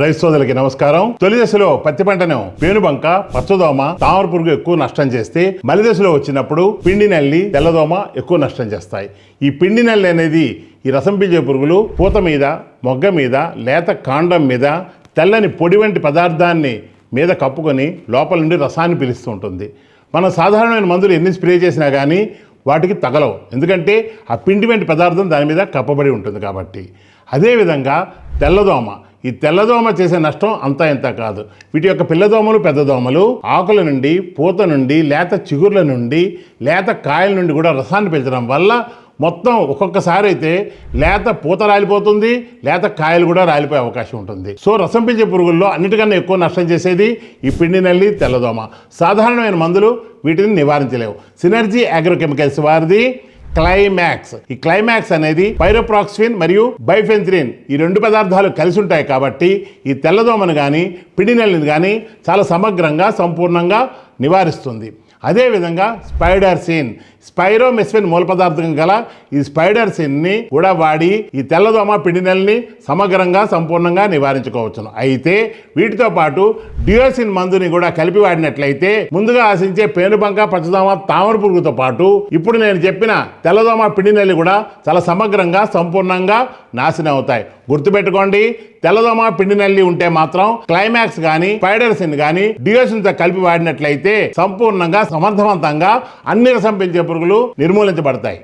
రైతు సోదరులకి నమస్కారం. తొలి దశలో పత్తి పంటను పేనుబంక, పచ్చదోమ, తామర పురుగు ఎక్కువ నష్టం చేస్తే, మలి దశలో వచ్చినప్పుడు పిండి నల్లి, తెల్లదోమ ఎక్కువ నష్టం చేస్తాయి. ఈ పిండి నల్లి అనేది ఈ రసం పీల్చే పురుగులు పూత మీద, మొగ్గ మీద, లేత కాండం మీద తెల్లని పొడి వంటి పదార్థాన్ని మీద కప్పుకొని లోపల నుండి రసాన్ని పీలుస్తూ ఉంటుంది. మనం సాధారణమైన మందులు ఎన్ని స్ప్రే చేసినా కానీ వాటికి తగలవు, ఎందుకంటే ఆ పిండి వంటి పదార్థం దాని మీద కప్పబడి ఉంటుంది కాబట్టి. అదేవిధంగా తెల్లదోమ, ఈ తెల్లదోమ చేసే నష్టం అంతా ఇంత కాదు. వీటి యొక్క పిల్లదోమలు, పెద్ద దోమలు ఆకుల నుండి, పూత నుండి, లేత చిగుర్ల నుండి, లేత కాయల నుండి కూడా రసాన్ని పీల్చడం వల్ల మొత్తం ఒక్కొక్కసారి అయితే లేత పూత రాలిపోతుంది, లేత కాయలు కూడా రాలిపోయే అవకాశం ఉంటుంది. సో రసం పీల్చే పురుగుల్లో అన్నిటికన్నా ఎక్కువ నష్టం చేసేది ఈ పిండి నల్లి, తెల్లదోమ. సాధారణమైన మందులు వీటిని నివారించలేవు. సినర్జీ అగ్రోకెమికల్స్ వారిది క్లైమాక్స్. ఈ క్లైమాక్స్ అనేది పైరోప్రాక్సిన్ మరియు బైఫెన్థ్రిన్ ఈ రెండు పదార్థాలు కలిసి ఉంటాయి కాబట్టి ఈ తెల్లదోమను కానీ పిండి నల్లిని కానీ చాలా సమగ్రంగా, సంపూర్ణంగా నివారిస్తుంది. అదేవిధంగా స్పైడర్సిన్, స్పైరోమెస్విన్ మూల పదార్థం గల ఈ స్పైడర్సిన్ని కూడా వాడి ఈ తెల్లదోమ, పిండి నల్లిని సమగ్రంగా, సంపూర్ణంగా నివారించుకోవచ్చును. అయితే వీటితో పాటు డియోసిన్ మందుని కూడా కలిపి వాడినట్లయితే ముందుగా ఆశించే పేనుబంక, పచ్చదోమ, తామర పురుగుతో పాటు ఇప్పుడు నేను చెప్పిన తెల్లదోమ, పిండి నల్లి కూడా చాలా సమగ్రంగా, సంపూర్ణంగా నాశనం అవుతాయి. గుర్తుపెట్టుకోండి, తెల్లదోమ, పిండి నల్లి ఉంటే మాత్రం క్లైమాక్స్ కానీ, స్పైడర్సిన్ కానీ డియోసిన్ తో కలిపి వాడినట్లయితే సంపూర్ణంగా, సమర్థవంతంగా అన్ని రసం పీల్చే పురుగులు నిర్మూలించబడతాయి.